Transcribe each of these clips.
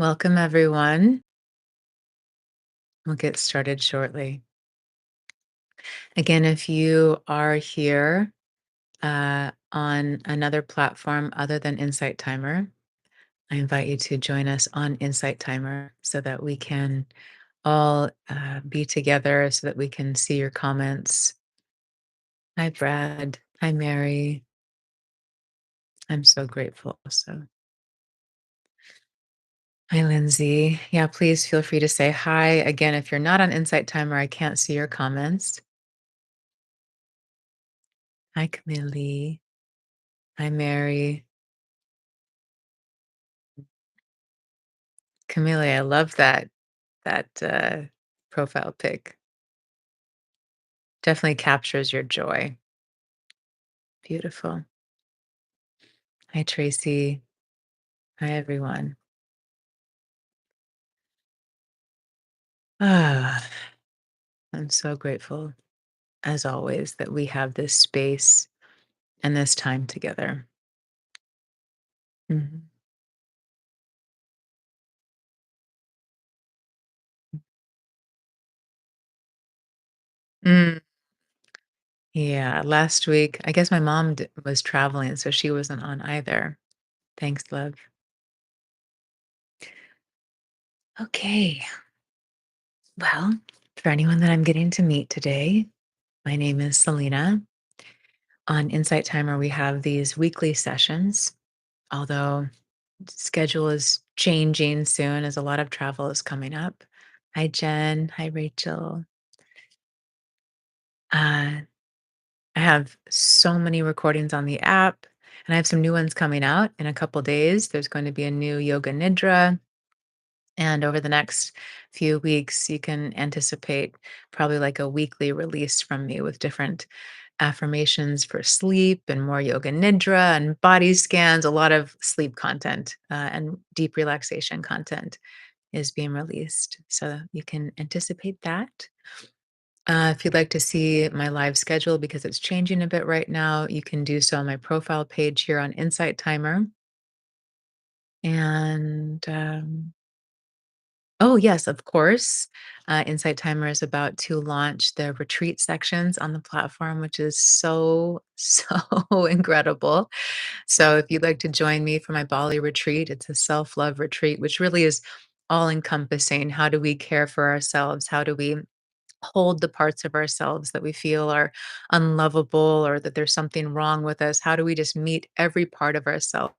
Welcome, everyone. We'll get started shortly. Again, if you are here on another platform other than Insight Timer, I invite you to join us on Insight Timer so that we can all be together so that we can see your comments. Hi, Brad. Hi, Mary. I'm so grateful. Hi, Lindsay. Yeah, please feel free to say hi. Again, if you're not on Insight Timer, I can't see your comments. Hi, Camille. Hi, Mary. Camille, I love that profile pic. Definitely captures your joy. Beautiful. Hi, Tracy. Hi, everyone. Ah, I'm so grateful, as always, that we have this space and this time together. Mhm. Mm, yeah, last week, I guess my mom was traveling, so she wasn't on either. Thanks, love. Okay. Well, for anyone that I'm getting to meet today, my name is Selena. On Insight Timer, we have these weekly sessions, although schedule is changing soon as a lot of travel is coming up. Hi, Jen. Hi, Rachel. I have so many recordings on the app, and I have some new ones coming out in a couple days. There's going to be a new Yoga Nidra. And over the next few weeks, you can anticipate probably like a weekly release from me with different affirmations for sleep and more yoga nidra and body scans. A lot of sleep content and deep relaxation content is being released. So you can anticipate that. If you'd like to see my live schedule because it's changing a bit right now, you can do so on my profile page here on Insight Timer. And oh, yes, of course. Insight Timer is about to launch the retreat sections on the platform, which is so, so incredible. So, if you'd like to join me for my Bali retreat, it's a self love retreat, which really is all encompassing. How do we care for ourselves? How do we hold the parts of ourselves that we feel are unlovable or that there's something wrong with us? How do we just meet every part of ourselves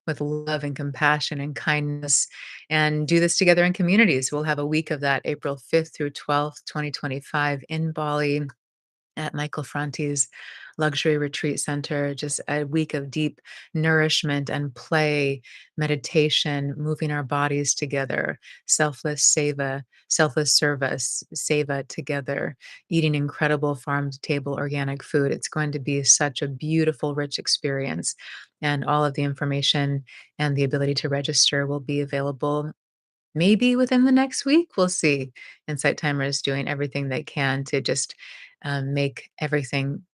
with love and compassion and kindness and do this together in communities? We'll have a week of that April 5th through 12th, 2025 in Bali at Michael Franti's Luxury Retreat Center, just a week of deep nourishment and play, meditation, moving our bodies together, selfless service, seva together, eating incredible farm to table organic food. It's going to be such a beautiful, rich experience. And all of the information and the ability to register will be available maybe within the next week. We'll see. Insight Timer is doing everything they can to just make everything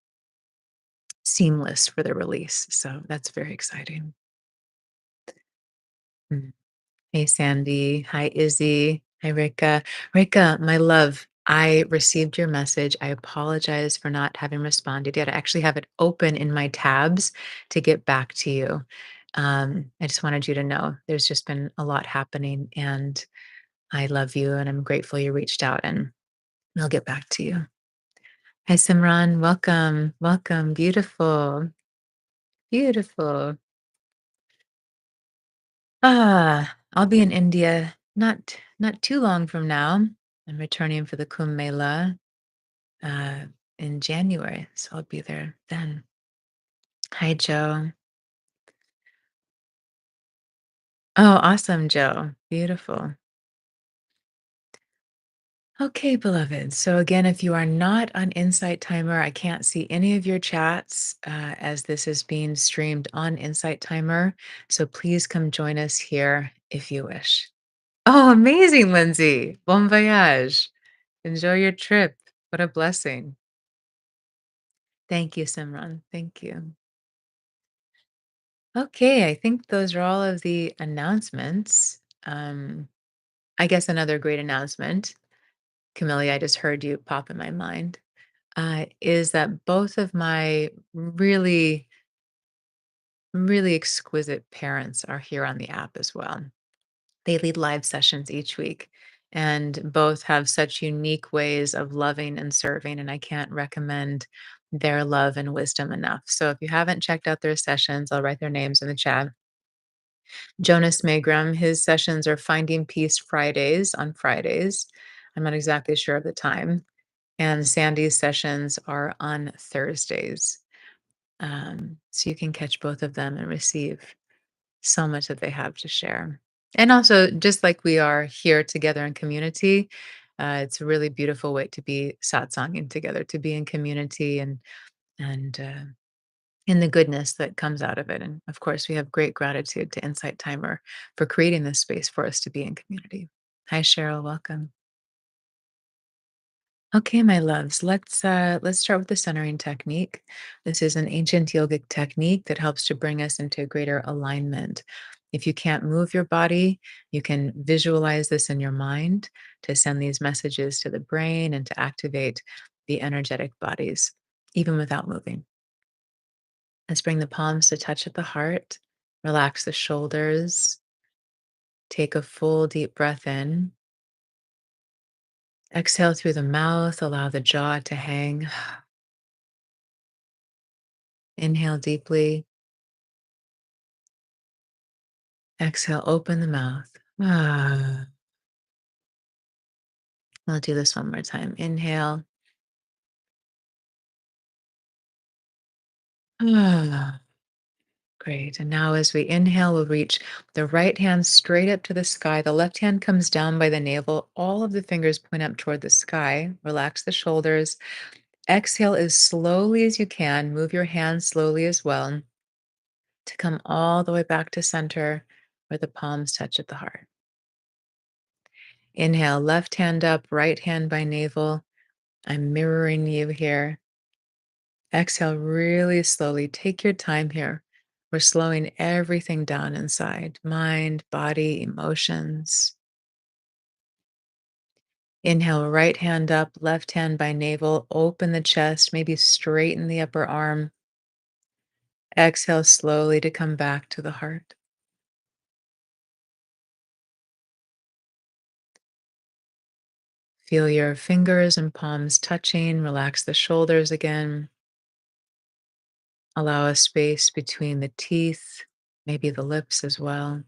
seamless for the release. So that's very exciting. Mm. Hey, Sandy. Hi, Izzy. Hi, Rika. Rika, my love, I received your message. I apologize for not having responded yet. I actually have it open in my tabs to get back to you. I just wanted you to know there's just been a lot happening, and I love you, and I'm grateful you reached out, and I'll get back to you. Hi, Simran. Welcome. Welcome. Beautiful. Beautiful. I'll be in India not too long from now. I'm returning for the Kumbh Mela uh, in January, so I'll be there then. Hi, Joe. Oh, awesome, Joe. Beautiful. Okay, beloved. So again, if you are not on Insight Timer, I can't see any of your chats as this is being streamed on Insight Timer. So please come join us here if you wish. Oh, amazing, Lindsay. Bon voyage. Enjoy your trip. What a blessing. Thank you, Simran. Thank you. Okay, I think those are all of the announcements. Um, I guess another great announcement, Camille, I just heard you pop in my mind, is that both of my really, really exquisite parents are here on the app as well. They lead live sessions each week, and both have such unique ways of loving and serving, and I can't recommend their love and wisdom enough. So if you haven't checked out their sessions, I'll write their names in the chat. Jonas Magrum, his sessions are Finding Peace Fridays on Fridays. I'm not exactly sure of the time. And Sandy's sessions are on Thursdays. So you can catch both of them and receive so much that they have to share. And also, just like we are here together in community, it's a really beautiful way to be satsanging together, to be in community and in the goodness that comes out of it. And of course, we have great gratitude to Insight Timer for creating this space for us to be in community. Hi, Cheryl. Welcome. Okay, my loves, let's start with the centering technique. This is an ancient yogic technique that helps to bring us into greater alignment. If you can't move your body, you can visualize this in your mind to send these messages to the brain and to activate the energetic bodies, even without moving. Let's bring the palms to touch at the heart. Relax the shoulders. Take a full deep breath in. Exhale through the mouth. Allow the jaw to hang. Inhale deeply. Exhale, open the mouth. I'll do this one more time. Inhale. Ah, great. And now, as we inhale, we'll reach the right hand straight up to the sky. The left hand comes down by the navel. All of the fingers point up toward the sky. Relax the shoulders. Exhale as slowly as you can. Move your hands slowly as well to come all the way back to center where the palms touch at the heart. Inhale, left hand up, right hand by navel. I'm mirroring you here. Exhale really slowly. Take your time here. We're slowing everything down inside mind, body, emotions. Inhale, right hand up, left hand by navel. Open the chest, maybe straighten the upper arm. Exhale slowly to come back to the heart. Feel your fingers and palms touching. Relax the shoulders again. Allow a space between the teeth, maybe the lips as well.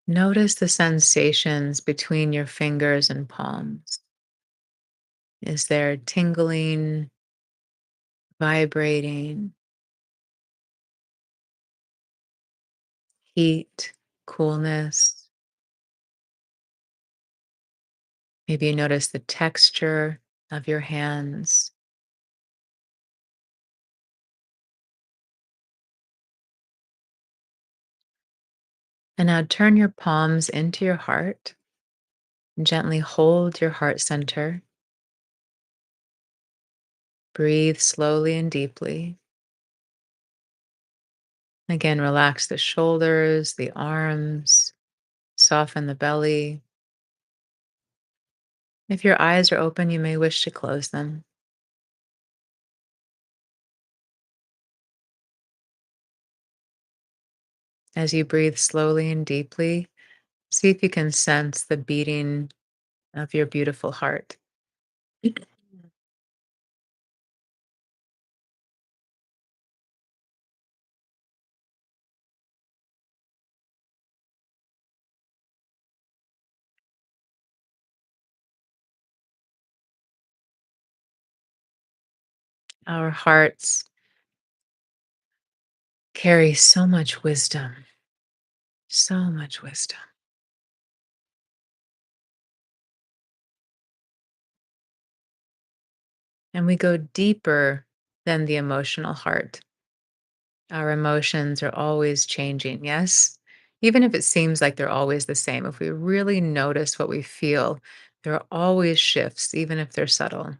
Notice the sensations between your fingers and palms. Is there tingling, vibrating, heat, coolness? Maybe you notice the texture of your hands. And now turn your palms into your heart and gently hold your heart center. Breathe slowly and deeply. Again, relax the shoulders, the arms, soften the belly. If your eyes are open, you may wish to close them. As you breathe slowly and deeply, see if you can sense the beating of your beautiful heart. Our hearts carry so much wisdom, so much wisdom. And we go deeper than the emotional heart. Our emotions are always changing, yes? Even if it seems like they're always the same, if we really notice what we feel, there are always shifts, even if they're subtle.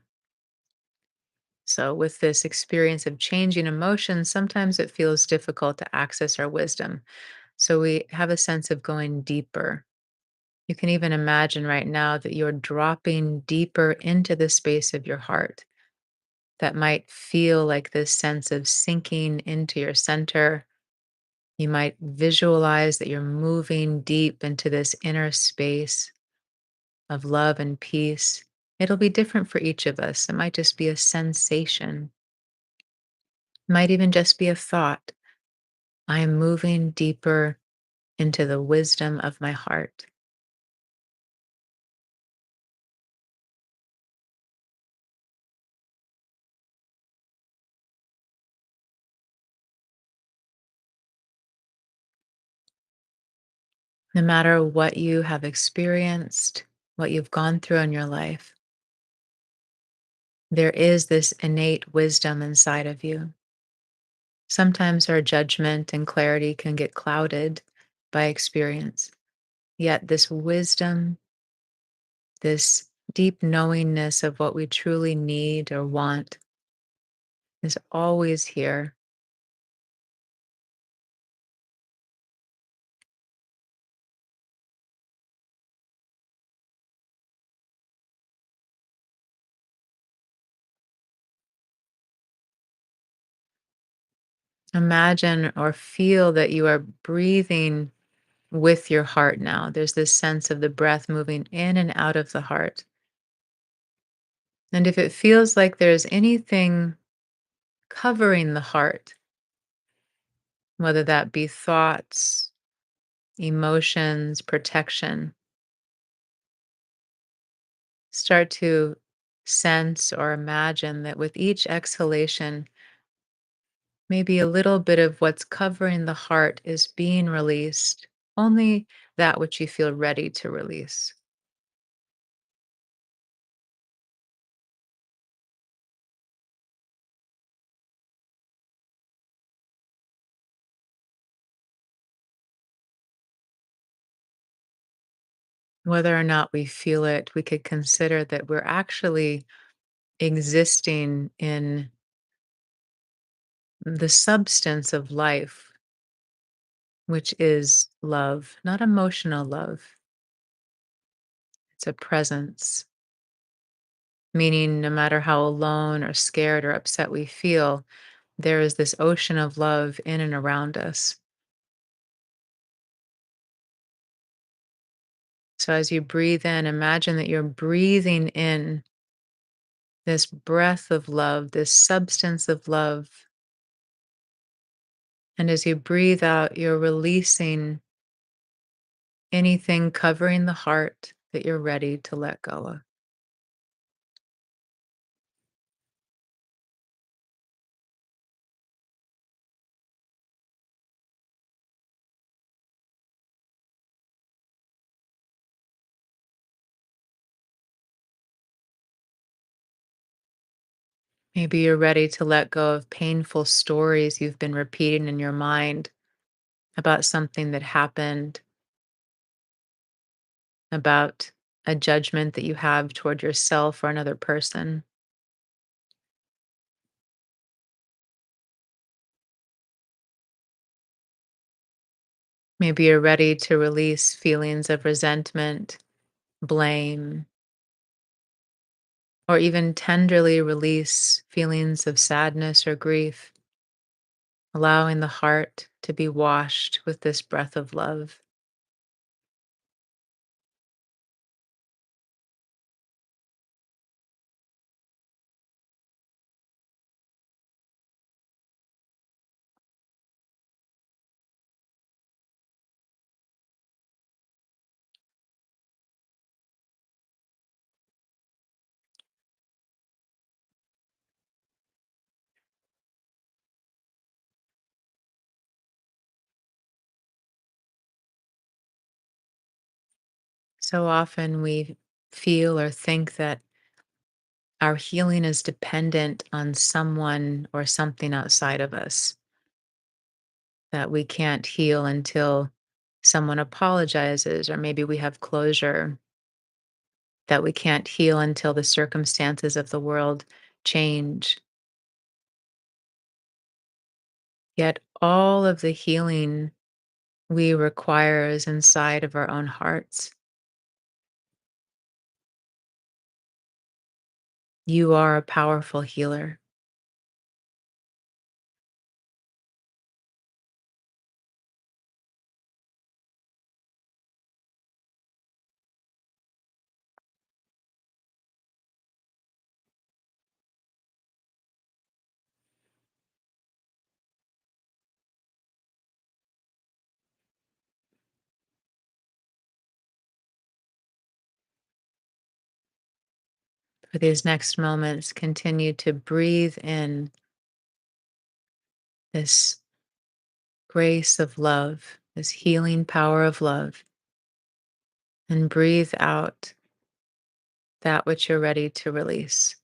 So, with this experience of changing emotions, sometimes it feels difficult to access our wisdom. So, we have a sense of going deeper. You can even imagine right now that you're dropping deeper into the space of your heart. That might feel like this sense of sinking into your center. You might visualize that you're moving deep into this inner space of love and peace. It'll be different for each of us. It might just be a sensation, might even just be a thought. I am moving deeper into the wisdom of my heart. No matter what you have experienced, what you've gone through in your life, there is this innate wisdom inside of you. Sometimes our judgment and clarity can get clouded by experience. Yet, this wisdom, this deep knowingness of what we truly need or want is always here. Imagine or feel that you are breathing with your heart now. There's this sense of the breath moving in and out of the heart. And if it feels like there's anything covering the heart, whether that be thoughts, emotions, protection, start to sense or imagine that with each exhalation, maybe a little bit of what's covering the heart is being released, only that which you feel ready to release. Whether or not we feel it, we could consider that we're actually existing in the substance of life, which is love, not emotional love. It's a presence, meaning no matter how alone or scared or upset we feel, there is this ocean of love in and around us. So as you breathe in, imagine that you're breathing in this breath of love, this substance of love. And as you breathe out, you're releasing anything covering the heart that you're ready to let go of. Maybe you're ready to let go of painful stories you've been repeating in your mind about something that happened, about a judgment that you have toward yourself or another person. Maybe you're ready to release feelings of resentment, blame, or even tenderly release feelings of sadness or grief, allowing the heart to be washed with this breath of love. So often we feel or think that our healing is dependent on someone or something outside of us, that we can't heal until someone apologizes, or maybe we have closure, that we can't heal until the circumstances of the world change. Yet all of the healing we require is inside of our own hearts. You are a powerful healer. For these next moments, continue to breathe in this grace of love, this healing power of love, and breathe out that which you're ready to release.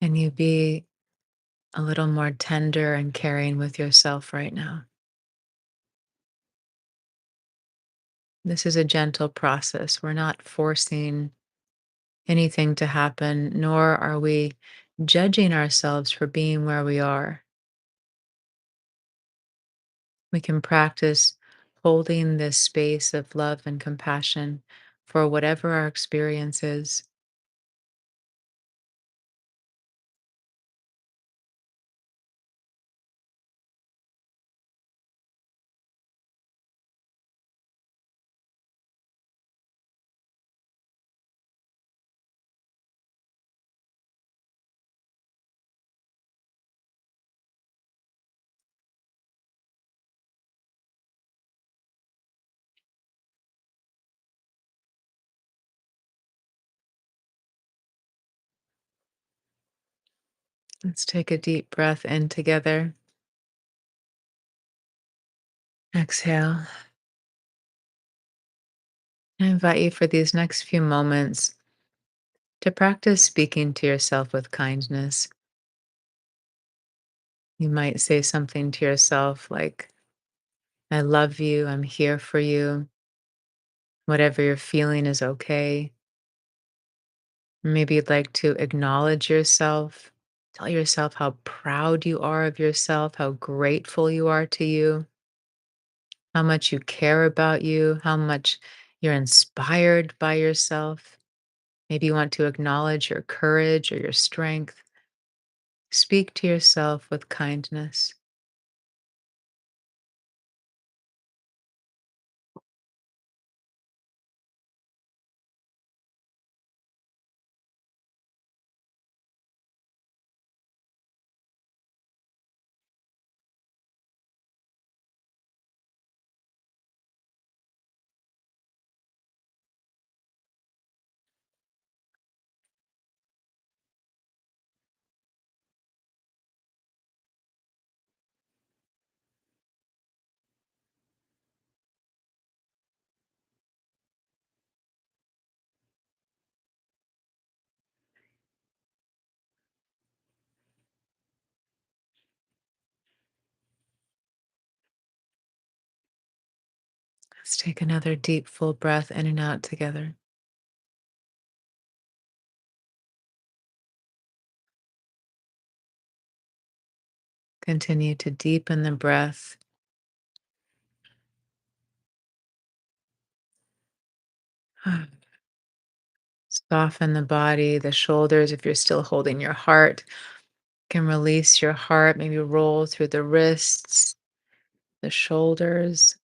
And you be a little more tender and caring with yourself right now. This is a gentle process. We're not forcing anything to happen, nor are we judging ourselves for being where we are. We can practice holding this space of love and compassion for whatever our experience is. Let's take a deep breath in together. Exhale. I invite you for these next few moments to practice speaking to yourself with kindness. You might say something to yourself like, I love you, I'm here for you, whatever you're feeling is okay. Maybe you'd like to acknowledge yourself, tell yourself how proud you are of yourself, how grateful you are to you, how much you care about you, how much you're inspired by yourself. Maybe you want to acknowledge your courage or your strength. Speak to yourself with kindness. Let's take another deep, full breath in and out together. Continue to deepen the breath. Soften the body, the shoulders. If you're still holding your heart, can release your heart, maybe roll through the wrists, the shoulders.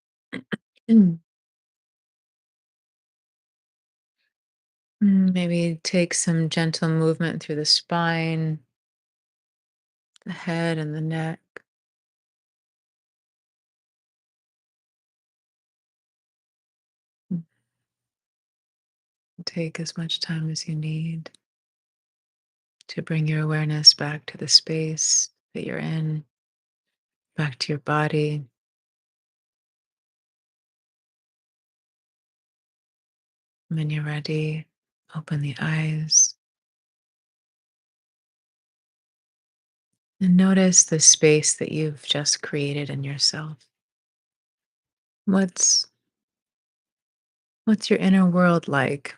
Maybe take some gentle movement through the spine, the head, and the neck. Mm, Take as much time as you need to bring your awareness back to the space that you're in, back to your body. When you're ready, open the eyes and notice the space that you've just created in yourself. What's what's your inner world like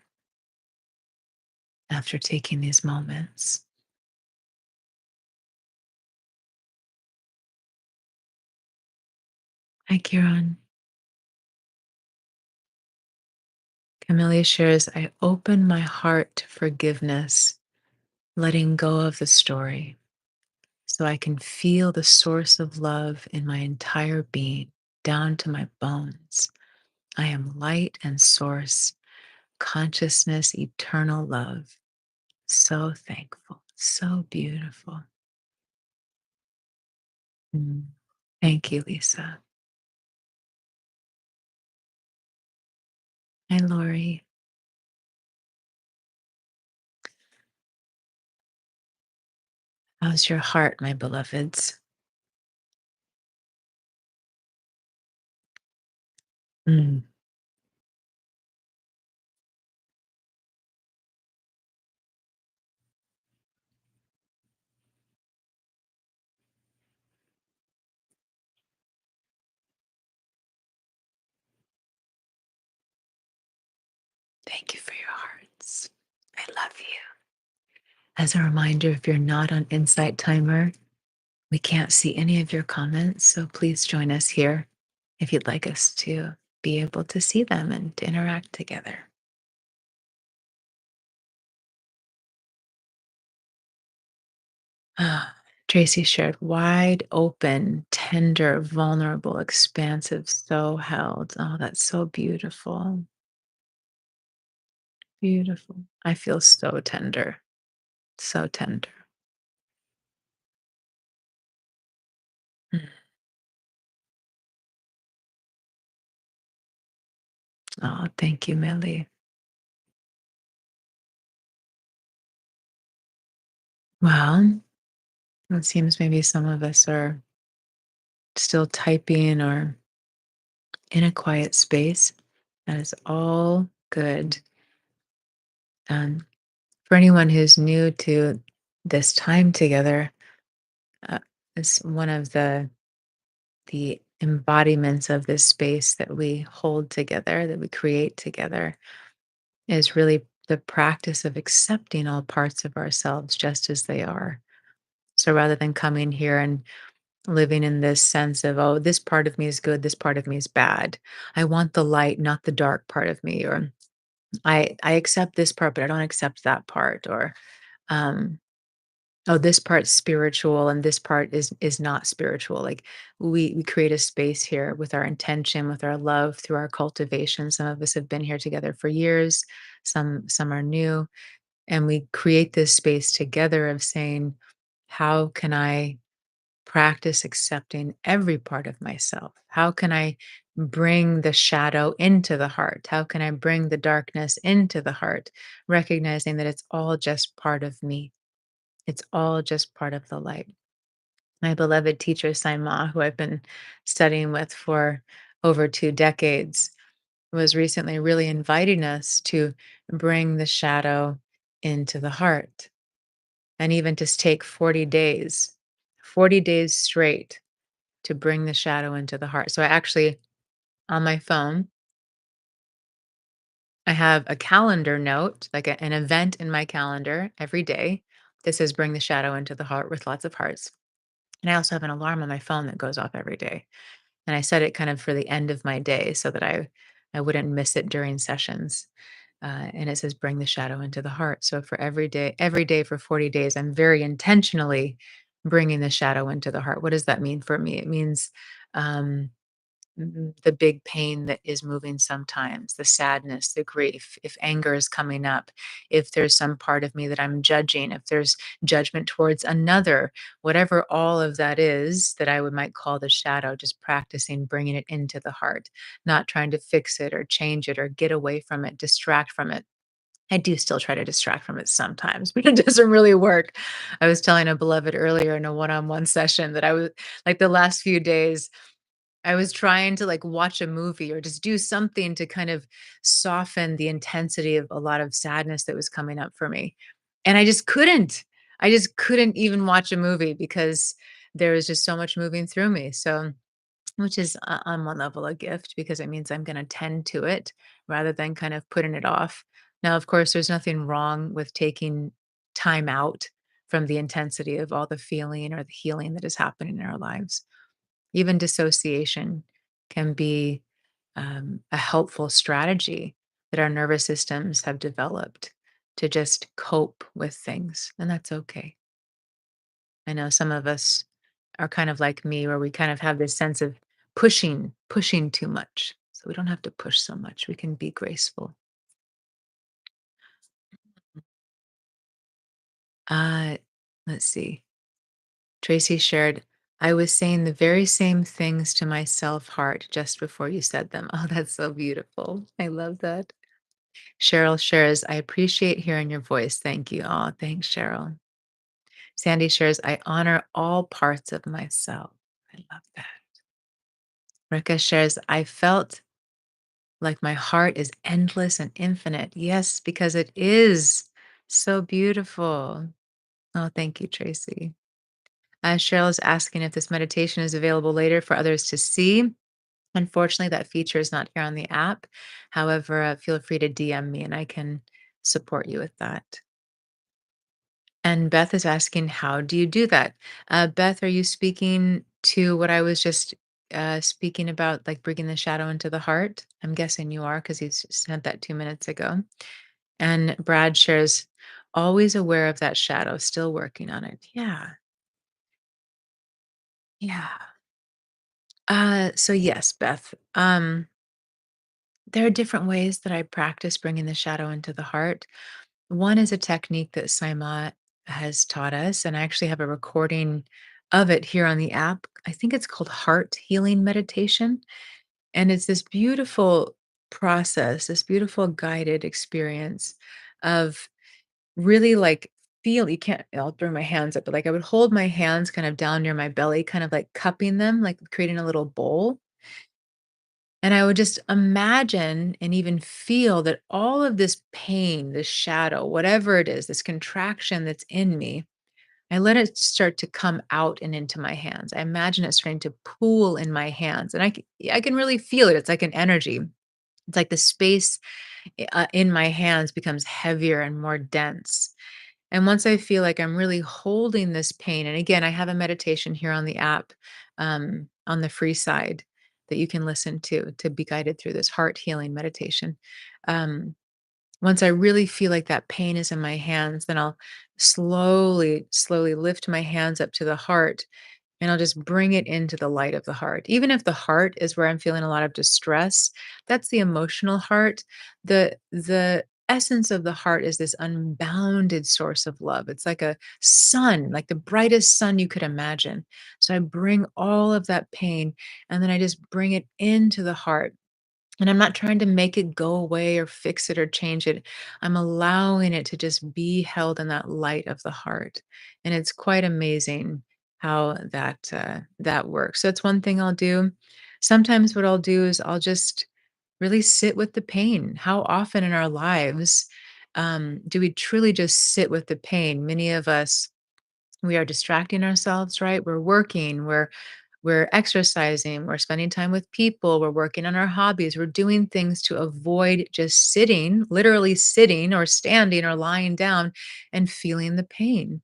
after taking these moments? Hi, Kieran. Camille shares, I open my heart to forgiveness, letting go of the story, so I can feel the source of love in my entire being, down to my bones. I am light and source, consciousness, eternal love. So thankful, so beautiful. Mm. Thank you, Lisa. Hi, Lori. How's your heart, my beloveds? Mm. Thank you for your hearts. I love you. As a reminder, if you're not on Insight Timer, we can't see any of your comments, so please join us here if you'd like us to be able to see them and to interact together. Ah, Tracy shared wide open, tender, vulnerable, expansive, so held. Oh, that's so beautiful. Beautiful. I feel so tender, so tender. Mm. Oh, thank you, Millie. Well, it seems maybe some of us are still typing or in a quiet space. That is all good. And for anyone who's new to this time together, uh, it's one of the embodiments of this space that we hold together, that we create together, is really the practice of accepting all parts of ourselves just as they are. So rather than coming here and living in this sense of, oh, this part of me is good, this part of me is bad. I want the light, not the dark part of me, or I accept this part, but I don't accept that part, or um, oh, this part's spiritual and this part is not spiritual. Like we create a space here with our intention, with our love, through our cultivation. Some of us have been here together for years, some are new, and we create this space together of saying, how can I practice accepting every part of myself? How can I bring the shadow into the heart? How can I bring the darkness into the heart, recognizing that it's all just part of me? It's all just part of the light. My beloved teacher, Saima, who I've been studying with for over 2 decades, was recently really inviting us to bring the shadow into the heart and even just take 40 days, 40 days straight to bring the shadow into the heart. So I actually, on my phone, I have a calendar note, like an event in my calendar every day that says bring the shadow into the heart with lots of hearts. And I also have an alarm on my phone that goes off every day. And I set it kind of for the end of my day so that I wouldn't miss it during sessions. And it says bring the shadow into the heart. So for every day for 40 days, I'm very intentionally bringing the shadow into the heart. What does that mean for me? It means um, the big pain that is moving sometimes, the sadness, the grief, if anger is coming up, if there's some part of me that I'm judging, if there's judgment towards another, whatever all of that is that I would might call the shadow, just practicing bringing it into the heart, not trying to fix it or change it or get away from it, distract from it. I do still try to distract from it sometimes, but it doesn't really work. I was telling a beloved earlier in a one-on-one session that I was like the last few days I was trying to, like, watch a movie or just do something to kind of soften the intensity of a lot of sadness that was coming up for me, and I just couldn't. I just couldn't even watch a movie because there was just so much moving through me, so which is, on one level, a gift because it means I'm gonna tend to it rather than kind of putting it off. Now, of course, there's nothing wrong with taking time out from the intensity of all the feeling or the healing that is happening in our lives. Even dissociation can be a helpful strategy that our nervous systems have developed to just cope with things, and that's okay. I know some of us are kind of like me, where we kind of have this sense of pushing too much. So we don't have to push so much. We can be graceful. Uh, let's see. Tracy shared, I was saying the very same things to my self heart just before you said them. Oh, that's so beautiful. I love that. Cheryl shares, I appreciate hearing your voice. Thank you. Oh, thanks, Cheryl. Sandy shares, I honor all parts of myself. I love that. Rika shares, I felt like my heart is endless and infinite. Yes, because it is so beautiful. Oh, thank you, Tracy. Cheryl is asking if this meditation is available later for others to see. Unfortunately, that feature is not here on the app. However, feel free to DM me and I can support you with that. And Beth is asking, how do you do that? Beth, are you speaking to what I was just speaking about, like bringing the shadow into the heart? I'm guessing you are because you sent that 2 minutes ago. And Brad shares, always aware of that shadow, still working on it. Yeah. Yeah. So yes, Beth. There are different ways that I practice bringing the shadow into the heart. One is a technique that Saima has taught us, and I actually have a recording of it here on the app. I think it's called Heart Healing Meditation. And it's this beautiful process, this beautiful guided experience of really like you can't, I'll bring my hands up, but like I would hold my hands kind of down near my belly, kind of like cupping them, like creating a little bowl. And I would just imagine and even feel that all of this pain, this shadow, whatever it is, this contraction that's in me, I let it start to come out and into my hands. I imagine it starting to pool in my hands. And I can really feel it. It's like an energy. It's like the space in my hands becomes heavier and more dense. And once I feel like I'm really holding this pain, and again, I have a meditation here on the app, on the free side that you can listen to be guided through this heart healing meditation. Um, Once I really feel like that pain is in my hands, then I'll slowly lift my hands up to the heart and I'll just bring it into the light of the heart. Even if the heart is where I'm feeling a lot of distress, that's the emotional heart. The essence of the heart is this unbounded source of love. It's like a sun, like the brightest sun you could imagine. So I bring all of that pain and then I just bring it into the heart. And I'm not trying to make it go away or fix it or change it. I'm allowing it to just be held in that light of the heart. And it's quite amazing how that works. So it's one thing I'll do. Sometimes what I'll do is I'll just really sit with the pain. How often in our lives do we truly just sit with the pain? Many of us, we are distracting ourselves, right? We're working, we're We're exercising, we're spending time with people, we're working on our hobbies, we're doing things to avoid just sitting, literally sitting or standing or lying down and feeling the pain.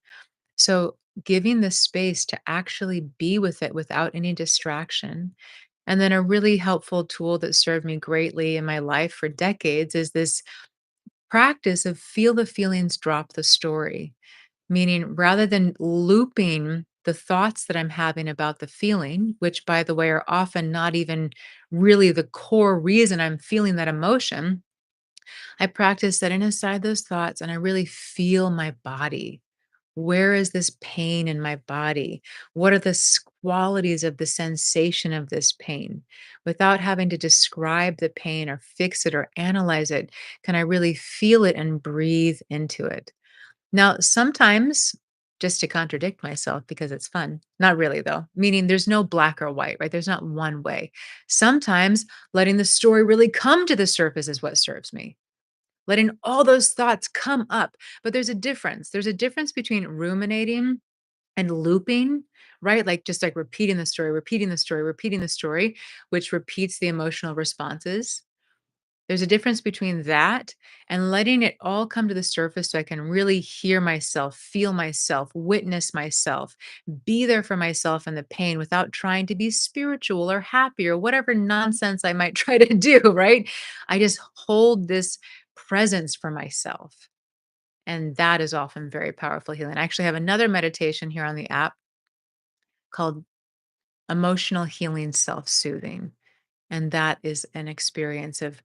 So, giving the space to actually be with it without any distraction. And then a really helpful tool that served me greatly in my life for decades is this practice of feel the feelings, drop the story. Meaning, rather than looping the thoughts that I'm having about the feeling, which by the way are often not even really the core reason I'm feeling that emotion, I practice setting aside those thoughts and I really feel my body. Where is this pain in my body? What are the qualities of the sensation of this pain? Without having to describe the pain or fix it or analyze it, can I really feel it and breathe into it? Now, sometimes, just to contradict myself because it's fun, not really though, meaning there's no black or white, right? There's not one way. Sometimes letting the story really come to the surface is what serves me. Letting all those thoughts come up. But there's a difference. There's a difference between ruminating and looping, right? Like just like repeating the story, repeating the story, repeating the story, which repeats the emotional responses. There's a difference between that and letting it all come to the surface so I can really hear myself, feel myself, witness myself, be there for myself in the pain without trying to be spiritual or happy or whatever nonsense I might try to do, right? I just hold this presence for myself. And that is often very powerful healing. I actually have another meditation here on the app called emotional healing self soothing. And that is an experience of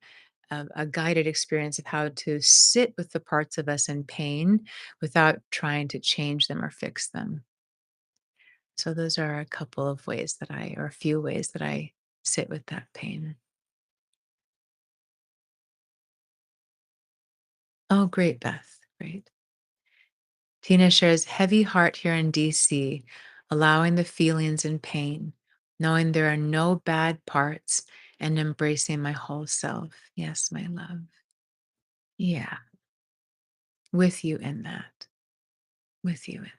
a guided experience of how to sit with the parts of us in pain without trying to change them or fix them. So those are a couple of ways that or a few ways that I sit with that pain. Oh, great, Beth. Great. Tina shares heavy heart here in DC, allowing the feelings and pain, knowing there are no bad parts and embracing my whole self. Yes, my love. Yeah, with you in that. With you in that.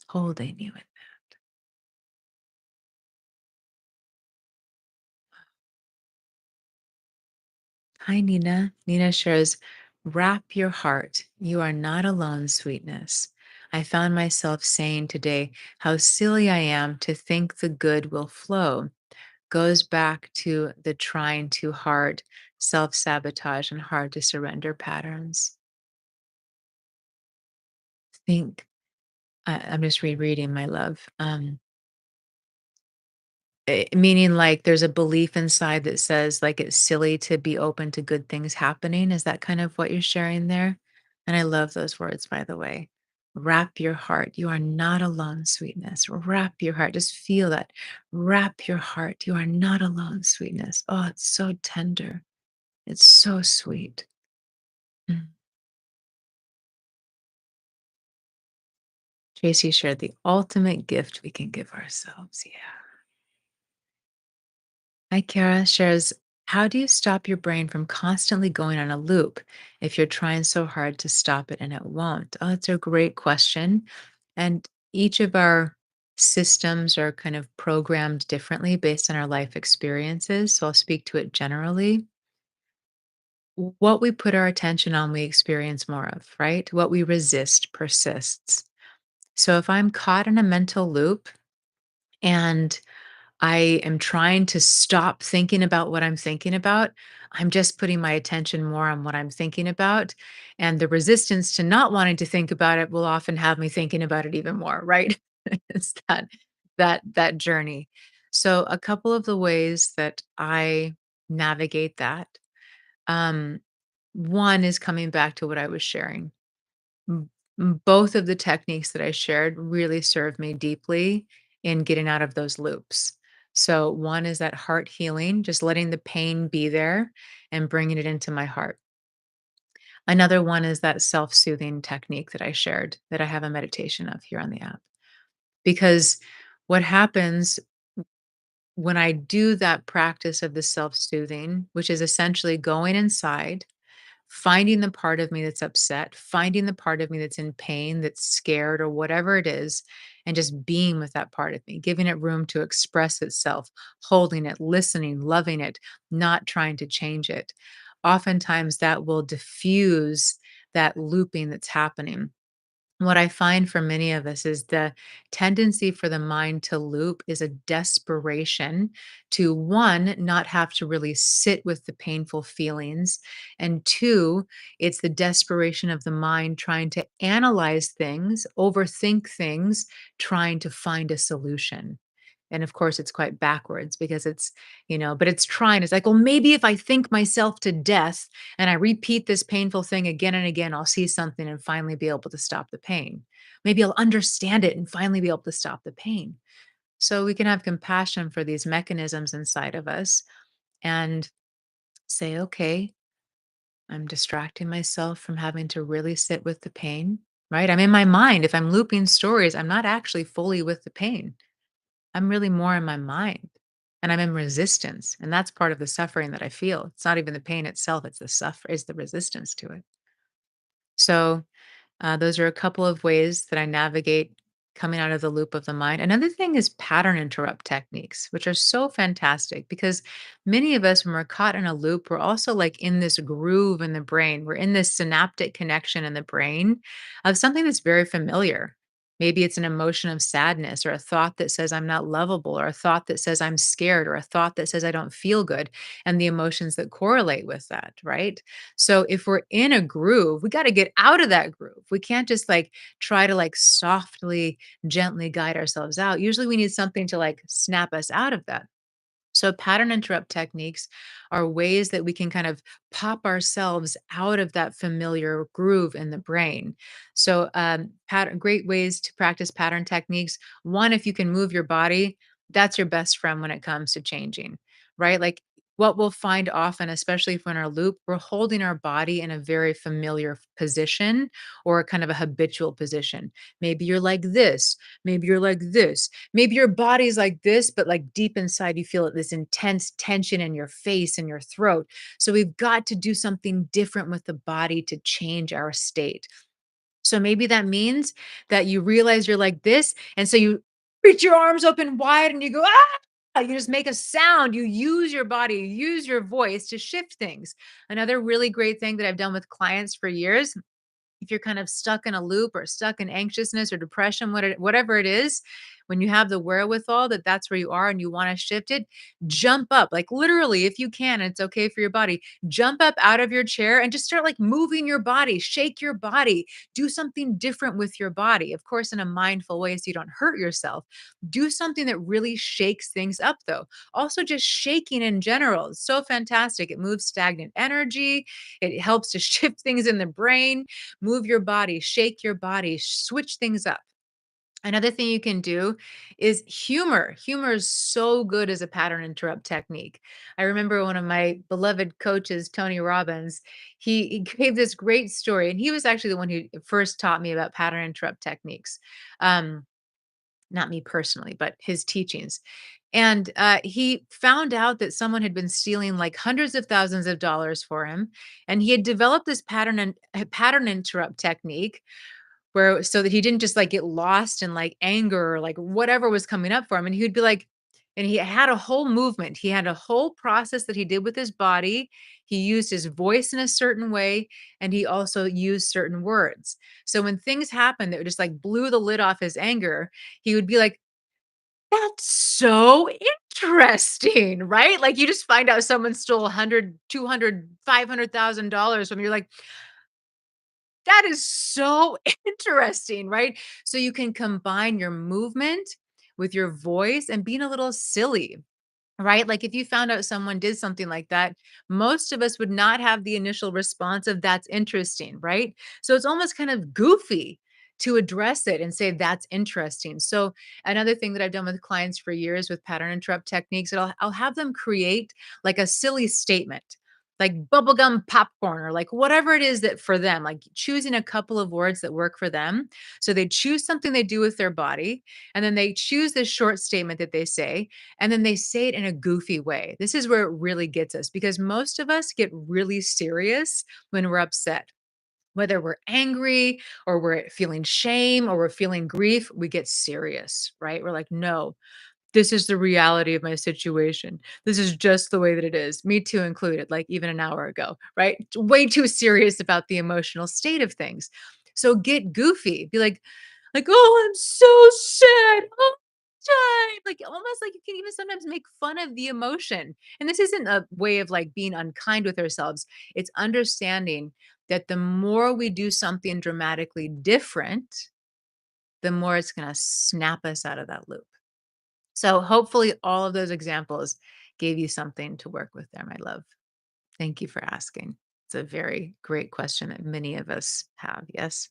Holding you in. Hi, Nina. Nina shares, wrap your heart. You are not alone, sweetness. I found myself saying today how silly I am to think the good will flow. Goes back to the trying too hard, self sabotage, and hard to surrender patterns. Think, I'm just rereading, my love. Meaning like there's a belief inside that says like it's silly to be open to good things happening. Is that kind of what you're sharing there? And I love those words, by the way. Wrap your heart. You are not alone, sweetness. Wrap your heart. Just feel that. Wrap your heart. You are not alone, sweetness. Oh, it's so tender. It's so sweet. Mm. Tracy shared the ultimate gift we can give ourselves. Yeah. Hi, Kara shares, how do you stop your brain from constantly going on a loop if you're trying so hard to stop it and it won't? Oh, it's a great question. And each of our systems are kind of programmed differently based on our life experiences. So I'll speak to it generally. What we put our attention on, we experience more of, right? What we resist persists. So if I'm caught in a mental loop and I am trying to stop thinking about what I'm thinking about. I'm just putting my attention more on what I'm thinking about. And the resistance to not wanting to think about it will often have me thinking about it even more, right? It's that journey. So a couple of the ways that I navigate that. Um, one is coming back to what I was sharing. Both of the techniques that I shared really served me deeply in getting out of those loops. So, one is that heart healing, just letting the pain be there and bringing it into my heart. Another one is that self soothing technique that I shared, that I have a meditation of here on the app. Because what happens when I do that practice of the self soothing, which is essentially going inside, finding the part of me that's upset, finding the part of me that's in pain, that's scared, or whatever it is, and just being with that part of me, giving it room to express itself, holding it, listening, loving it, not trying to change it. Oftentimes, that will diffuse that looping that's happening. What I find for many of us is the tendency for the mind to loop is a desperation to one, not have to really sit with the painful feelings. And two, it's the desperation of the mind trying to analyze things, overthink things, trying to find a solution. And of course, it's quite backwards because but it's trying. It's like, well, maybe if I think myself to death, and I repeat this painful thing again and again, I'll see something and finally be able to stop the pain. Maybe I'll understand it and finally be able to stop the pain. So we can have compassion for these mechanisms inside of us and say, okay, I'm distracting myself from having to really sit with the pain, right? I'm in my mind. If I'm looping stories, I'm not actually fully with the pain. I'm really more in my mind and I'm in resistance. And that's part of the suffering that I feel. It's not even the pain itself, it's it's the resistance to it. So those are a couple of ways that I navigate coming out of the loop of the mind. Another thing is pattern interrupt techniques, which are so fantastic because many of us, when we're caught in a loop, we're also like in this groove in the brain. We're in this synaptic connection in the brain of something that's very familiar. Maybe it's an emotion of sadness or a thought that says I'm not lovable or a thought that says I'm scared or a thought that says I don't feel good and the emotions that correlate with that, right? So if we're in a groove, we got to get out of that groove. We can't just like try to like softly, gently guide ourselves out. Usually we need something to like snap us out of that. So, pattern interrupt techniques are ways that we can kind of pop ourselves out of that familiar groove in the brain. So, great ways to practice pattern techniques. One, if you can move your body, that's your best friend when it comes to changing, right? Like what we'll find often, especially if we're in our loop, we're holding our body in a very familiar position or kind of a habitual position. Maybe you're like this, maybe you're like this. Maybe your body's like this, but like deep inside, you feel this intense tension in your face and your throat. So we've got to do something different with the body to change our state. So maybe that means that you realize you're like this. And so you reach your arms open wide and you go, ah, you just make a sound. You use your body, you use your voice to shift things. Another really great thing that I've done with clients for years, if you're kind of stuck in a loop or stuck in anxiousness or depression, whatever it is, when you have the wherewithal that that's where you are and you want to shift it, jump up, like literally, if you can, and it's okay for your body, jump up out of your chair and just start like moving your body, shake your body, do something different with your body. Of course, in a mindful way, so you don't hurt yourself. Do something that really shakes things up, though. Also, just shaking in general is so fantastic. It moves stagnant energy, it helps to shift things in the brain. Move your body, shake your body, switch things up. Another thing you can do is humor. Humor is so good as a pattern interrupt technique. I remember one of my beloved coaches, Tony Robbins, he gave this great story, and he was actually the one who first taught me about pattern interrupt techniques. Um, Not me personally, but his teachings. And he found out that someone had been stealing like hundreds of thousands of dollars for him, and he had developed this pattern interrupt technique where so that he didn't just like get lost in like anger or like whatever was coming up for him. And he would be like, and he had a whole movement. He had a whole process that he did with his body. He used his voice in a certain way, and he also used certain words. So when things happened that just like blew the lid off his anger, he would be like, that's so interesting, right? Like you just find out someone stole 100, 200, $500,000 from you. You're like, that is so interesting, right? So you can combine your movement with your voice and being a little silly, right? Like if you found out someone did something like that, most of us would not have the initial response of that's interesting, right? So it's almost kind of goofy to address it and say that's interesting. So another thing that I've done with clients for years with pattern interrupt techniques, I'll have them create like a silly statement. like bubblegum popcorn or like whatever it is that for them, like choosing a couple of words that work for them. So they choose something they do with their body, and then they choose this short statement that they say, and then they say it in a goofy way. This is where it really gets us because most of us get really serious when we're upset. Whether we're angry or we're feeling shame or we're feeling grief, we get serious, right? We're like, no, this is the reality of my situation. This is just the way that it is. Me too included, like even an hour ago, right? Way too serious about the emotional state of things. So get goofy. Be like, oh, I'm so sad. Oh, time. Like almost like you can even sometimes make fun of the emotion. And this isn't a way of like being unkind with ourselves. It's understanding that the more we do something dramatically different, the more it's going to snap us out of that loop. So hopefully all of those examples gave you something to work with there, my love. Thank you for asking. It's a very great question that many of us have. Yes.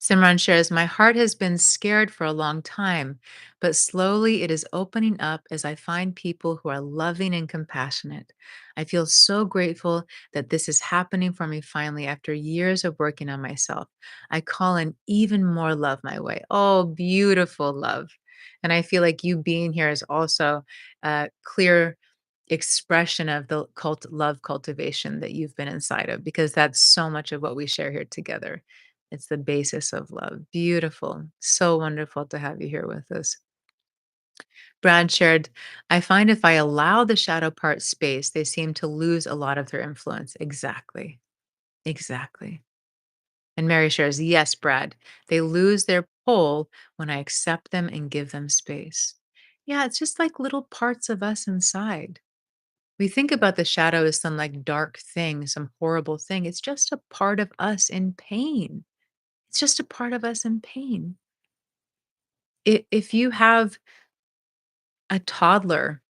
Simran shares, my heart has been scared for a long time, but slowly it is opening up as I find people who are loving and compassionate. I feel so grateful that this is happening for me finally after years of working on myself. I call in even more love my way. Oh, beautiful love. And I feel like you being here is also a clear expression of the love cultivation that you've been inside of, because that's so much of what we share here together. It's the basis of love. Beautiful. So wonderful to have you here with us. Brad shared, I find if I allow the shadow part space, they seem to lose a lot of their influence. Exactly. Exactly. And Mary shares, yes, Brad, they lose their pull when I accept them and give them space. Yeah, it's just like little parts of us inside. We think about the shadow as some like dark thing, some horrible thing. It's just a part of us in pain. It's just a part of us in pain. If you have a toddler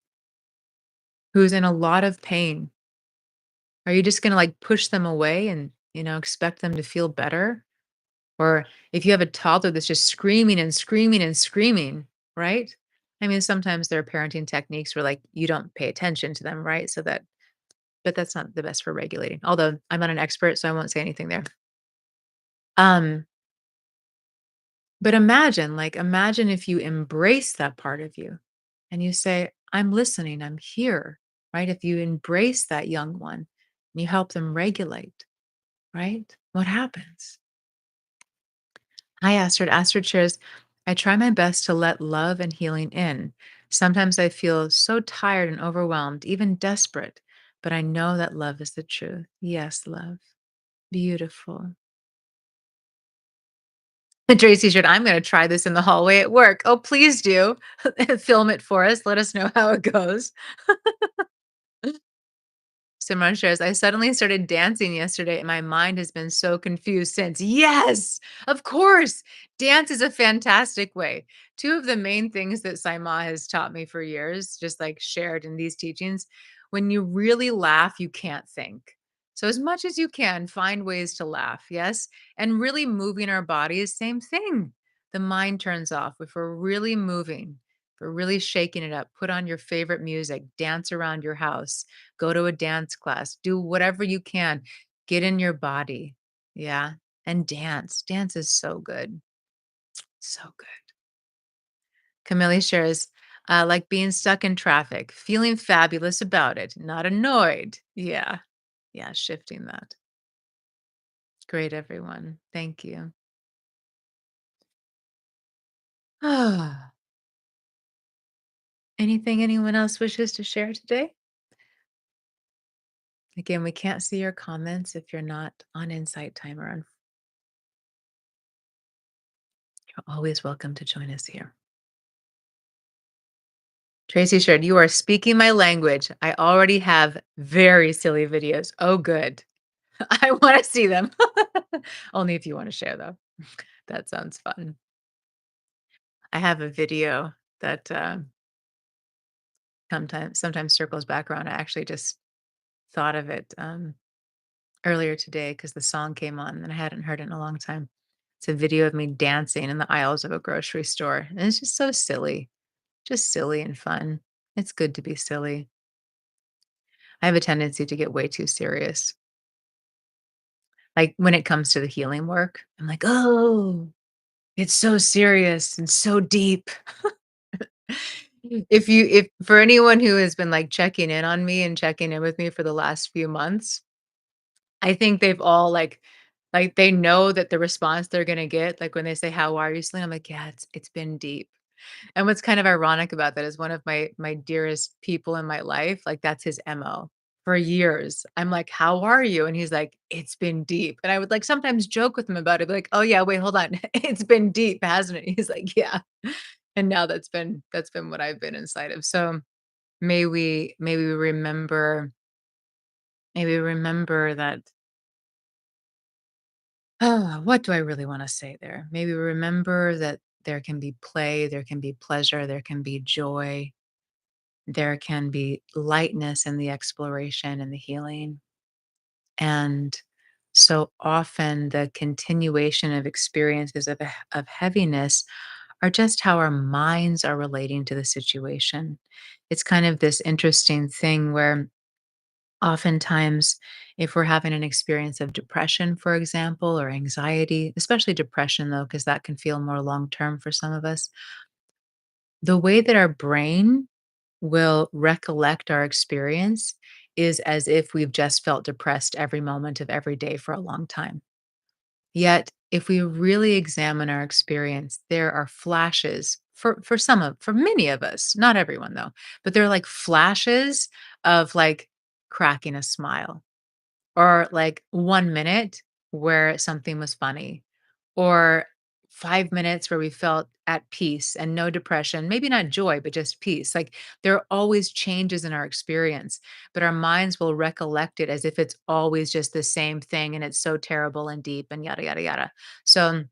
who's in a lot of pain, are you just going to like push them away and, expect them to feel better? Or if you have a toddler that's just screaming and screaming and screaming, right? I mean, sometimes there are parenting techniques where like you don't pay attention to them, right? But that's not the best for regulating. Although I'm not an expert, so I won't say anything there. Um, but imagine if you embrace that part of you and you say, I'm listening, I'm here, right? If you embrace that young one and you help them regulate, right? What happens? Hi, Astrid. Astrid shares, I try my best to let love and healing in. Sometimes I feel so tired and overwhelmed, even desperate, but I know that love is the truth. Yes, love. Beautiful. And Tracy shared, I'm going to try this in the hallway at work. Oh, please do. Film it for us. Let us know how it goes. Simran shares, I suddenly started dancing yesterday and my mind has been so confused since. Yes, of course. Dance is a fantastic way. Two of the main things that Saima has taught me for years, just like shared in these teachings, when you really laugh, you can't think. So, as much as you can, find ways to laugh. Yes. And really moving our bodies, same thing. The mind turns off. If we're really moving, if we're really shaking it up, put on your favorite music, dance around your house, go to a dance class, do whatever you can, get in your body. Yeah. And dance. Dance is so good. So good. Camille shares, like being stuck in traffic, feeling fabulous about it, not annoyed. Yeah. Yeah. Shifting that. Great, everyone. Thank you. Anything anyone else wishes to share today? Again, we can't see your comments if you're not on Insight Timer. You're always welcome to join us here. Tracy shared, you are speaking my language. I already have very silly videos. Oh, good. I want to see them. Only if you want to share, though. That sounds fun. I have a video that sometimes circles back around. I actually just thought of it earlier today because the song came on and I hadn't heard it in a long time. It's a video of me dancing in the aisles of a grocery store. And it's just so silly, just silly and fun. It's good to be silly. I have a tendency to get way too serious. Like, when it comes to the healing work, I'm like, "Oh, it's so serious and so deep." If for anyone who has been, like, checking in on me and checking in with me for the last few months, I think they've all, they know that the response they're gonna get, like, when they say, "How are you?" Celine, I'm like, "Yeah, it's been deep." And what's kind of ironic about that is one of my dearest people in my life, like, that's his MO. For years, I'm like, "How are you?" And he's like, "It's been deep." And I would, like, sometimes joke with him about it, be like, "Oh, yeah, wait, hold on. It's been deep, hasn't it?" He's like, "Yeah." And now that's been what I've been inside of. So, may we remember that. What do I really wanna say there? Maybe remember that there can be play, there can be pleasure, there can be joy, there can be lightness in the exploration and the healing. And so often the continuation of experiences of heaviness are just how our minds are relating to the situation. It's kind of this interesting thing where oftentimes, if we're having an experience of depression, for example, or anxiety, especially depression, though, because that can feel more long term for some of us, the way that our brain will recollect our experience is as if we've just felt depressed every moment of every day for a long time. Yet, if we really examine our experience, there are flashes for many of us, not everyone though, but there are like flashes of like cracking a smile or like 1 minute where something was funny, or 5 minutes where we felt at peace and no depression, maybe not joy, but just peace. Like, there are always changes in our experience, but our minds will recollect it as if it's always just the same thing and it's so terrible and deep and yada, yada, yada. So,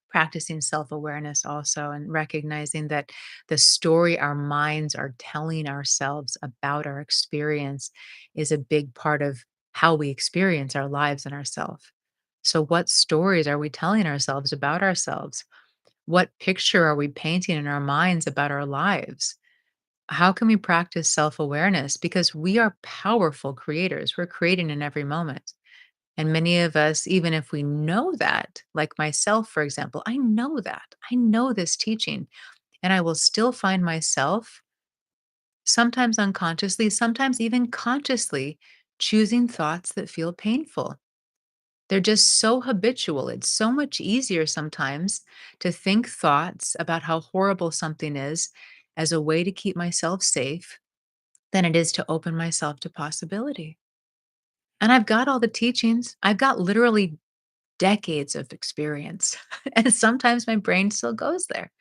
practicing self-awareness also and recognizing that the story our minds are telling ourselves about our experience is a big part of how we experience our lives and ourselves. So what stories are we telling ourselves about ourselves? What picture are we painting in our minds about our lives? How can we practice self-awareness? Because we are powerful creators. We're creating in every moment. And many of us, even if we know that, like myself, for example, I know that. I know this teaching, and I will still find myself sometimes unconsciously, sometimes even consciously choosing thoughts that feel painful. They're just so habitual. It's so much easier sometimes to think thoughts about how horrible something is as a way to keep myself safe than it is to open myself to possibility. And I've got all the teachings. I've got literally decades of experience. And sometimes my brain still goes there.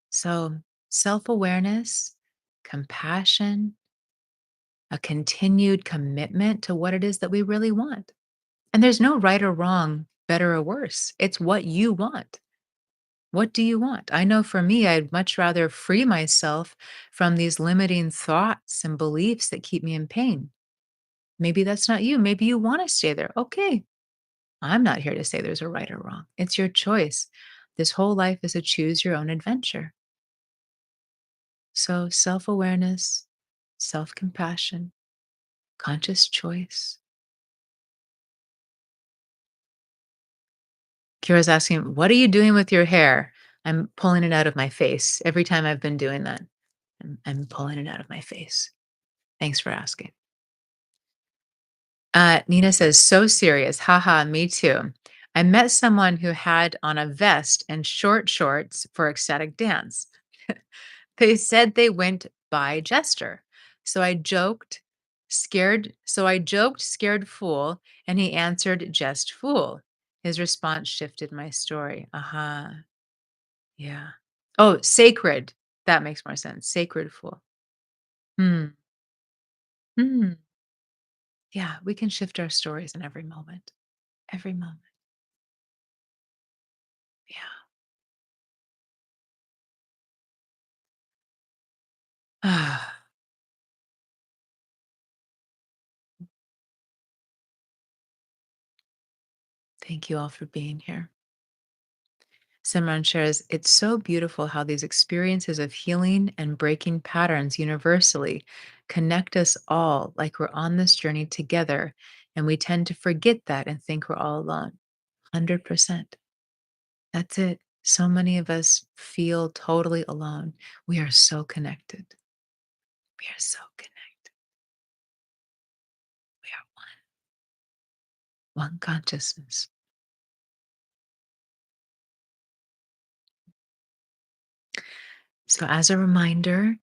So, self awareness, compassion, a continued commitment to what it is that we really want. And there's no right or wrong, better or worse. It's what you want. What do you want? I know for me, I'd much rather free myself from these limiting thoughts and beliefs that keep me in pain. Maybe that's not you. Maybe you want to stay there. Okay, I'm not here to say there's a right or wrong. It's your choice. This whole life is a choose your own adventure. So, self awareness, self compassion, conscious choice. Kira's asking, what are you doing with your hair? I'm pulling it out of my face. Every time I've been doing that, I'm pulling it out of my face. Thanks for asking. Nina says, so serious. Haha, me too. I met someone who had on a vest and short shorts for ecstatic dance. They said they went by Jester. So I joked, scared fool, and he answered, just fool. His response shifted my story. Aha. Yeah. Oh, sacred. That makes more sense. Sacred fool. Hmm. Hmm. Yeah, we can shift our stories in every moment. Every moment. Yeah. Thank you all for being here. Simran shares, it's so beautiful how these experiences of healing and breaking patterns universally connect us all like we're on this journey together. And we tend to forget that and think we're all alone. 100%. That's it. So many of us feel totally alone. We are so connected. We are so connected. We are one consciousness. So, as a reminder,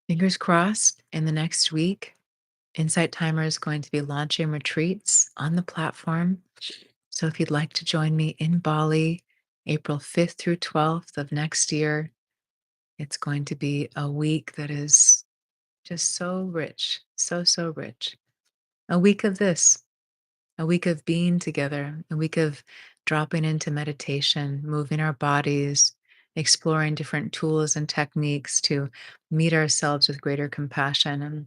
fingers crossed, in the next week, Insight Timer is going to be launching retreats on the platform. So, if you'd like to join me in Bali, April 5th through 12th of next year, it's going to be a week that is just so rich, so, so rich. A week of this, a week of being together, a week of dropping into meditation, moving our bodies, exploring different tools and techniques to meet ourselves with greater compassion and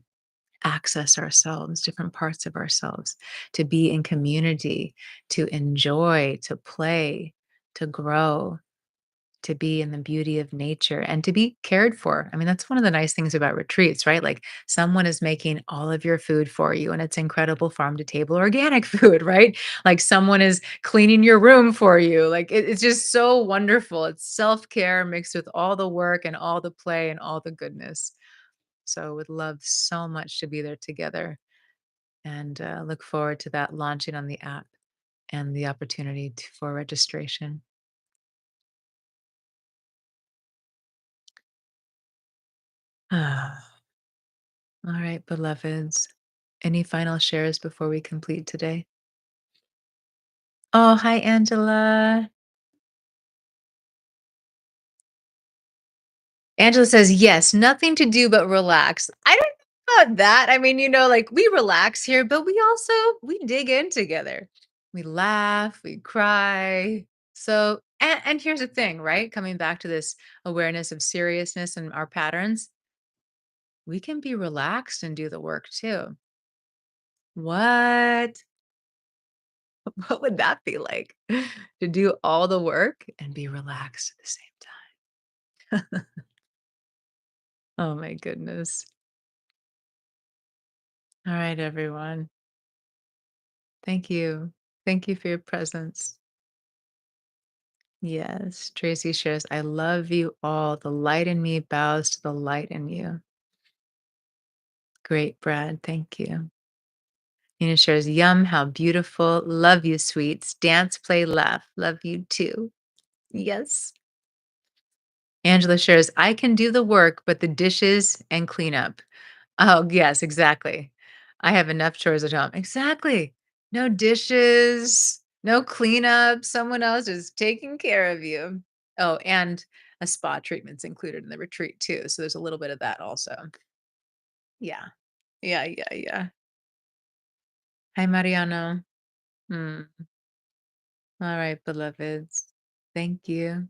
access ourselves, different parts of ourselves, to be in community, to enjoy, to play, to grow, to be in the beauty of nature and to be cared for. I mean, that's one of the nice things about retreats, right? Like someone is making all of your food for you and it's incredible farm to table organic food, right? Like someone is cleaning your room for you. Like it's just so wonderful. It's self care mixed with all the work and all the play and all the goodness. So, would love so much to be there together and look forward to that launching on the app and the opportunity for registration. Ah. All right, beloveds. Any final shares before we complete today? Oh, hi, Angela. Angela says, yes, nothing to do but relax. I don't know about that. I mean, like we relax here, but we dig in together. We laugh, we cry. So, and here's the thing, right? Coming back to this awareness of seriousness and our patterns, we can be relaxed and do the work too. What? What would that be like? To do all the work and be relaxed at the same time. Oh my goodness. All right, everyone. Thank you. Thank you for your presence. Yes, Tracy shares, I love you all. The light in me bows to the light in you. Great, Brad. Thank you. Nina shares, yum, how beautiful. Love you, sweets. Dance, play, laugh. Love you too. Yes. Angela shares, I can do the work, but the dishes and cleanup. Oh, yes, exactly. I have enough chores at home. Exactly. No dishes, no cleanup. Someone else is taking care of you. Oh, and a spa treatment's included in the retreat too. So there's a little bit of that also. Yeah. Yeah. Yeah. Yeah. Hi, Mariano. Hmm. All right, beloveds. Thank you.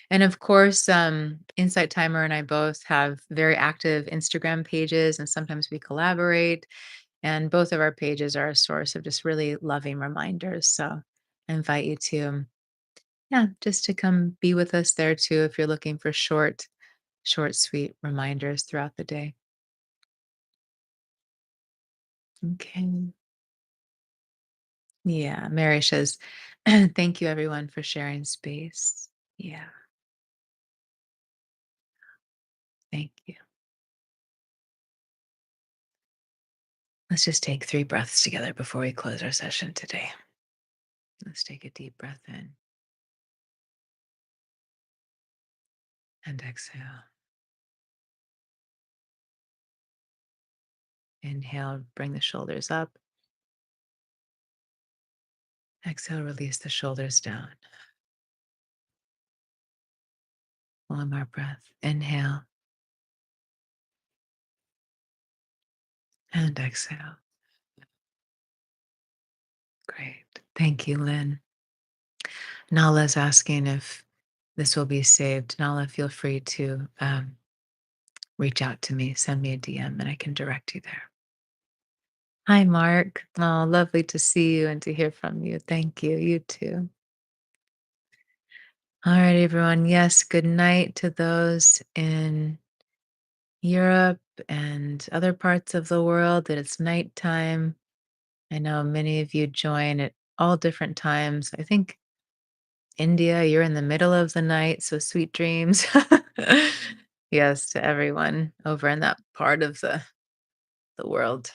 And of course, Insight Timer and I both have very active Instagram pages, and sometimes we collaborate. And both of our pages are a source of just really loving reminders. So I invite you to, yeah, just to come be with us there too if you're looking for short, sweet reminders throughout the day. Okay. Yeah. Mary says, thank you everyone for sharing space. Yeah. Thank you. Let's just take 3 breaths together before we close our session today. Let's take a deep breath in and exhale. Inhale, bring the shoulders up. Exhale, release the shoulders down. One more breath. Inhale and exhale. Great. Thank you, Lynn. Nala's asking if this will be saved. Nala, feel free to reach out to me, send me a DM, and I can direct you there. Hi, Mark. Oh, lovely to see you and to hear from you. Thank you. You too. All right, everyone. Yes, good night to those in Europe and other parts of the world that it's nighttime. I know many of you join at all different times. I think India, you're in the middle of the night, so sweet dreams. Yes, to everyone over in that part of the world.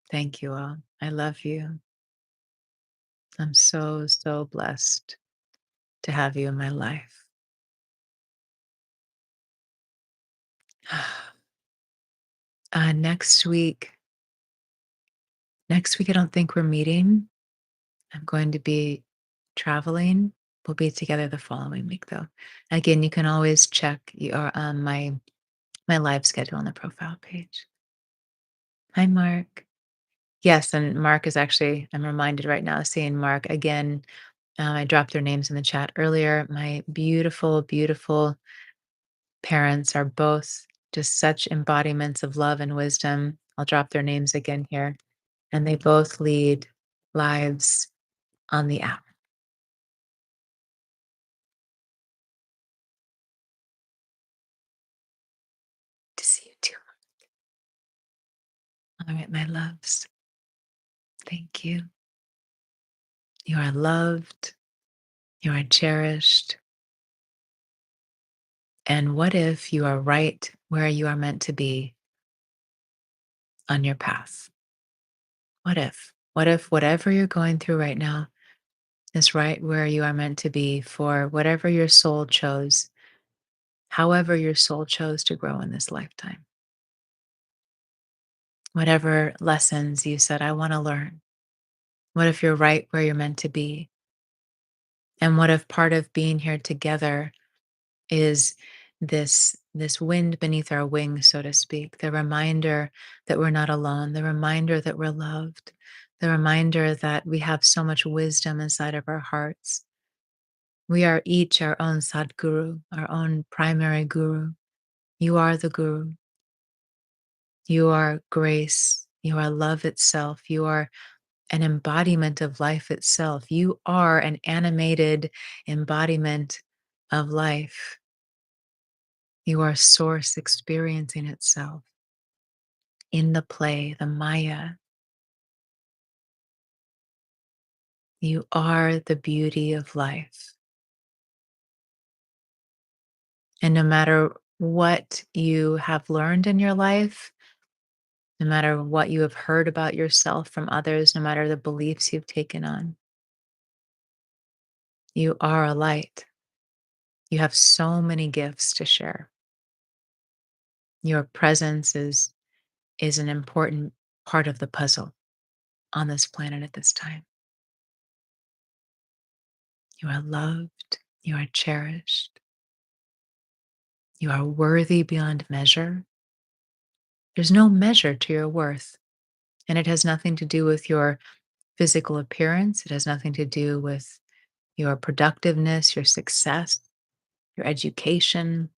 Thank you all. I love you. I'm so, so blessed to have you in my life. Next week, I don't think we're meeting. I'm going to be traveling. We'll be together the following week, though. Again, you can always check your my live schedule on the profile page. Hi, Mark. Yes, and Mark is actually. I'm reminded right now, seeing Mark again. I dropped their names in the chat earlier. My beautiful, beautiful parents are both just such embodiments of love and wisdom. I'll drop their names again here, and they both lead lives on the app. To see you too. All right, my loves. Thank you. You are loved. You are cherished. And what if you are right where you are meant to be on your path? What if? What if whatever you're going through right now is right where you are meant to be for whatever your soul chose, however your soul chose to grow in this lifetime? Whatever lessons you said, I want to learn. What if you're right where you're meant to be? And what if part of being here together is this wind beneath our wings, so to speak, the reminder that we're not alone, the reminder that we're loved, the reminder that we have so much wisdom inside of our hearts. We are each our own Sadguru, our own primary guru. You are the guru. You are grace. You are love itself. You are an embodiment of life itself. You are an animated embodiment of life. You are source experiencing itself in the play, the Maya. You are the beauty of life. And no matter what you have learned in your life, no matter what you have heard about yourself from others, no matter the beliefs you've taken on, you are a light. You have so many gifts to share. Your presence is an important part of the puzzle on this planet at this time. You are loved. You are cherished. You are worthy beyond measure. There's no measure to your worth. And it has nothing to do with your physical appearance. It has nothing to do with your productiveness, your success, your education,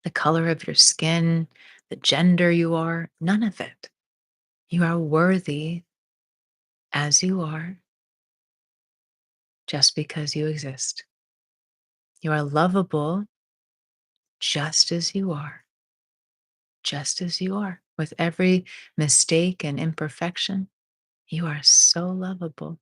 the color of your skin, the gender you are. None of it. You are worthy as you are just because you exist. You are lovable just as you are, just as you are. With every mistake and imperfection, you are so lovable.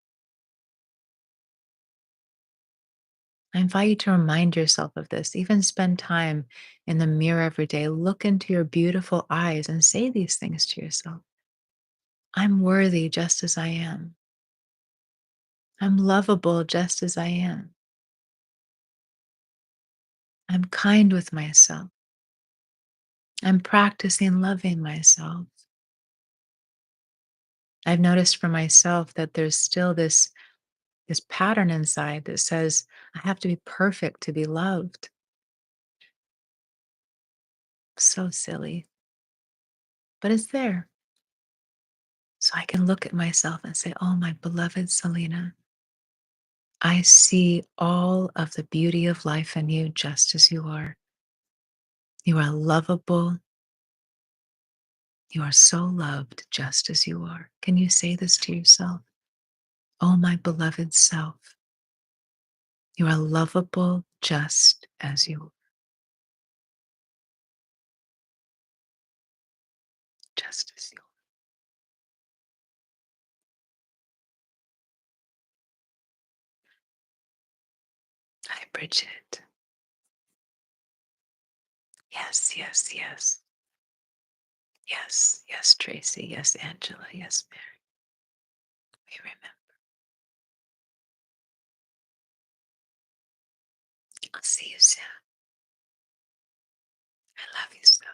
I invite you to remind yourself of this. Even spend time in the mirror every day. Look into your beautiful eyes and say these things to yourself. I'm worthy just as I am. I'm lovable just as I am. I'm kind with myself. I'm practicing loving myself. I've noticed for myself that there's still this pattern inside that says I have to be perfect to be loved. So silly, but it's there. So I can look at myself and say, "Oh, my beloved Selena, I see all of the beauty of life in you just as you are. You are lovable. You are so loved just as you are." Can you say this to yourself? Oh, my beloved self, You are lovable just as you are, just as you are. Hi, Bridget. Yes, yes, yes. Yes, yes, Tracy. Yes, Angela. Yes, Mary. We remember. I'll see you soon. I love you so.